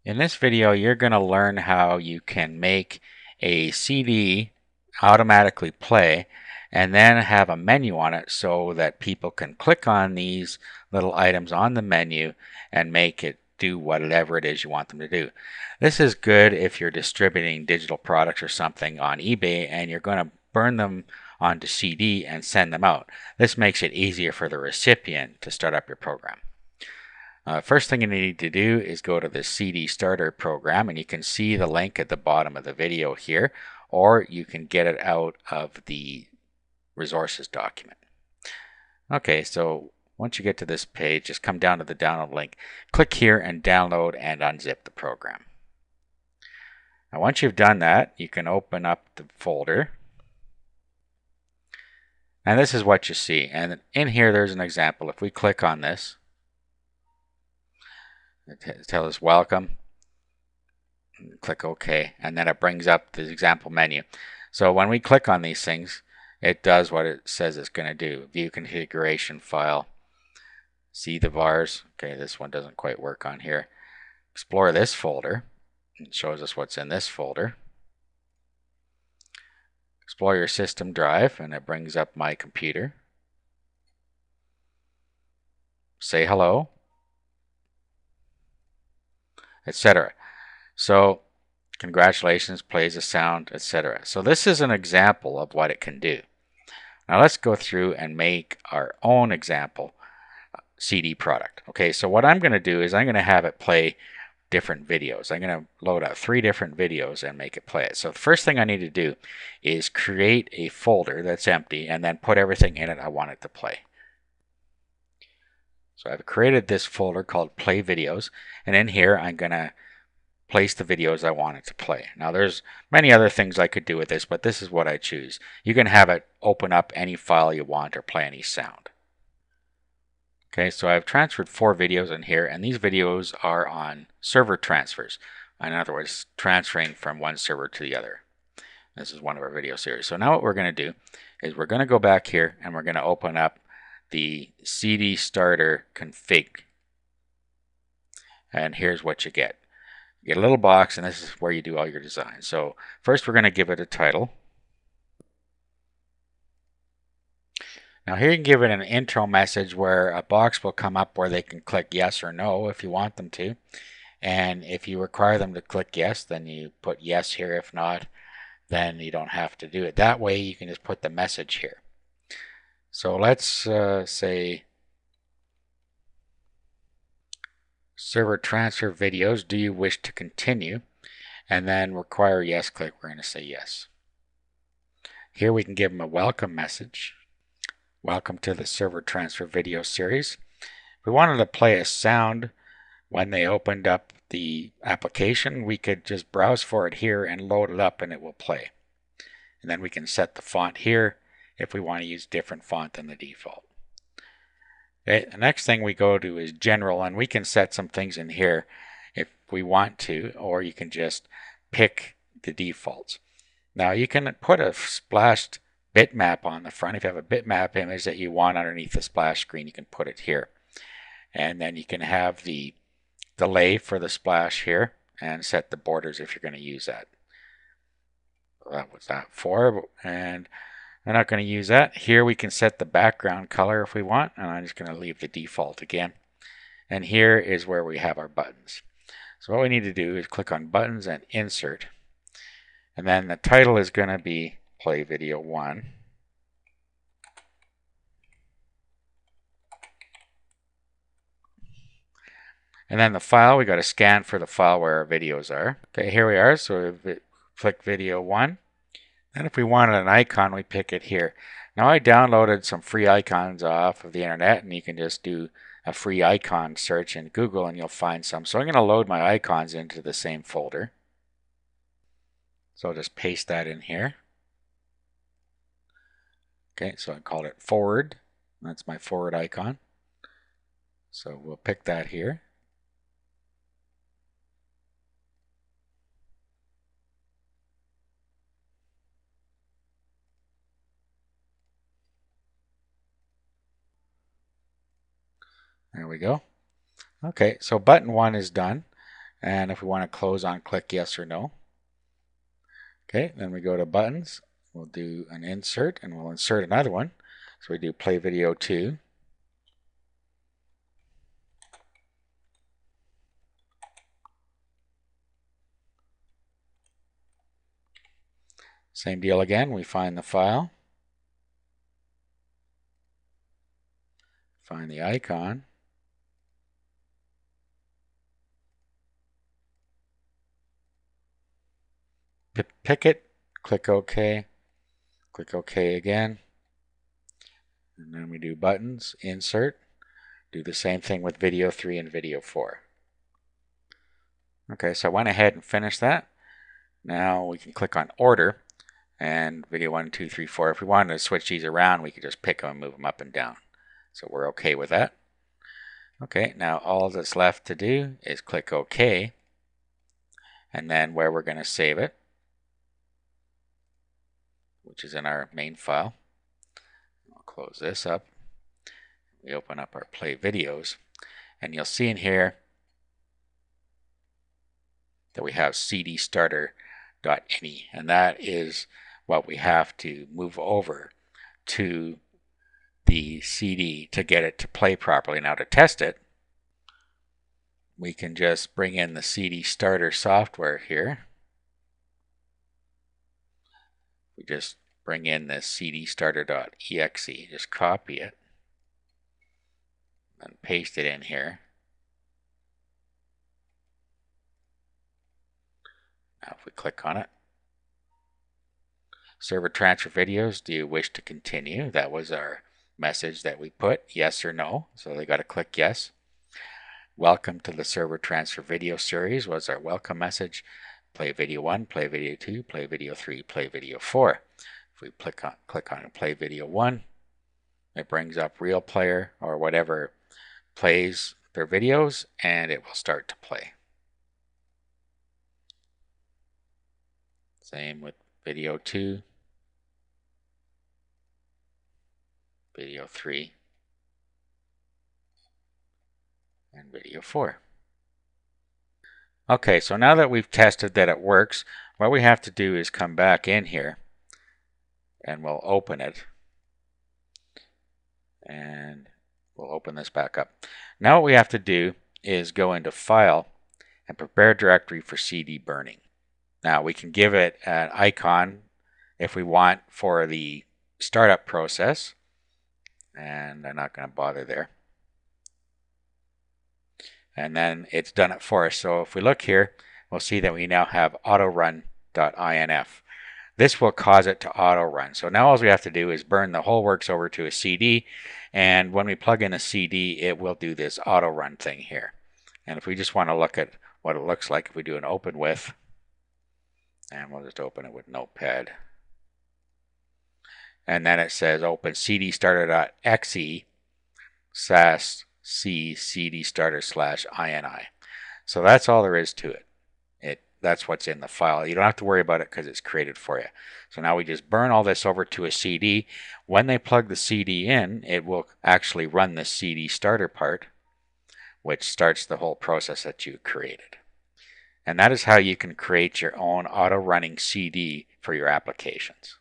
In this video, you're going to learn how you can make a CD automatically play and then have a menu on it so that people can click on these little items on the menu and make it do whatever it is you want them to do. This is good if you're distributing digital products or something on eBay and you're going to burn them onto CD and send them out. This makes it easier for the recipient to start up your program. First thing you need to do is go to the CD Starter program, and you can see the link at the bottom of the video here, or you can get it out of the resources document. Okay, so once you get to this page, just come down to the download link, click here and download and unzip the program. Now once you've done that, you can open up the folder. And this is what you see. And in here there's an example. If we click on this, tell us welcome, click OK, and then it brings up the example menu. So when we click on these things, it does what it says it's going to do. View configuration file, see the vars. Okay, this one doesn't quite work on here. Explore this folder. It shows us what's in this folder. Explore your system drive, and it brings up my computer. Say hello, etc. So congratulations, plays a sound, etc. So this is an example of what it can do. Now let's go through and make our own example CD product. Okay, so what I'm going to do is I'm going to have it play different videos. I'm going to load up 3 different videos and make it play it. So the first thing I need to do is create a folder that's empty and then put everything in it I want it to play. So I've created this folder called Play Videos, and in here I'm going to place the videos I want it to play. Now there's many other things I could do with this, but this is what I choose. You can have it open up any file you want or play any sound. Okay, so I've transferred 4 videos in here, and these videos are on server transfers. In other words, transferring from one server to the other. This is one of our video series. So now what we're going to do is we're going to go back here and we're going to open up the CD Starter config. And here's what you get. You get a little box, and this is where you do all your design. So first we're going to give it a title. Now here you can give it an intro message where a box will come up where they can click yes or no if you want them to. And if you require them to click yes, then you put yes here. If not, then you don't have to do it. That way you can just put the message here. So let's say server transfer videos, do you wish to continue? And then require yes click, we're going to say yes. Here we can give them a welcome message. Welcome to the server transfer video series. If we wanted to play a sound when they opened up the application, we could just browse for it here and load it up and it will play. And then we can set the font here if we want to use different font than the default. Okay, the next thing we go to is general, and we can set some things in here if we want to, or you can just pick the defaults. Now you can put a splashed bitmap on the front. If you have a bitmap image that you want underneath the splash screen, you can put it here. And then you can have the delay for the splash here and set the borders if you're going to use that. That was that for, and I'm not going to use that. Here we can set the background color if we want, and I'm just going to leave the default again. And here is where we have our buttons. So what we need to do is click on buttons and insert. And then the title is going to be Play Video 1. And then the file, we got to scan for the file where our videos are. Okay, here we are. So we click Video 1. And if we wanted an icon, we pick it here. Now I downloaded some free icons off of the internet, and you can just do a free icon search in Google and you'll find some. So I'm going to load my icons into the same folder. So I'll just paste that in here. Okay, so I called it forward. That's my forward icon. So we'll pick that here. There we go. Okay, so button 1 is done. And if we want to close on, click yes or no. Okay, then we go to buttons. We'll do an insert and we'll insert another one. So we do play video 2. Same deal again. We find the file, find the icon, pick it, click OK, click OK again, and then we do buttons, insert, do the same thing with video 3 and video 4. Okay, so I went ahead and finished that. Now we can click on order, and video 1, 2, 3, 4. If we wanted to switch these around, we could just pick them and move them up and down. So we're okay with that. Okay, now all that's left to do is click OK, and then where we're going to save it, which is in our main file. I'll close this up. We open up our play videos, and you'll see in here that we have cdstarter.ini, and that is what we have to move over to the CD to get it to play properly. Now to test it, we can just bring in the CD starter software here. We just bring in this cdstarter.exe, just copy it and paste it in here. Now if we click on it, server transfer videos, do you wish to continue? That was our message that we put, yes or no. So they got to click yes. Welcome to the server transfer video series was our welcome message. Play video 1, play video 2, play video 3, play video 4. If we click on play video 1, it brings up Real Player or whatever plays their videos, and it will start to play. Same with video 2, video 3, and video 4. Okay, so now that we've tested that it works, what we have to do is come back in here and we'll open it. And we'll open this back up. Now what we have to do is go into File and Prepare Directory for CD burning. Now we can give it an icon if we want for the startup process, and I'm not going to bother there. And then it's done it for us. So if we look here, we'll see that we now have autorun.inf. This will cause it to auto run. So now all we have to do is burn the whole works over to a CD, and when we plug in a CD, it will do this auto run thing here. And if we just want to look at what it looks like if we do an open with, and we'll just open it with Notepad. And then it says open cdstarter.exe /c cdstarter/ini. So that's all there is to it. That's what's in the file. You don't have to worry about it because it's created for you. So now we just burn all this over to a CD. When they plug the CD in, it will actually run the CD starter part, which starts the whole process that you created. And that is how you can create your own auto-running CD for your applications.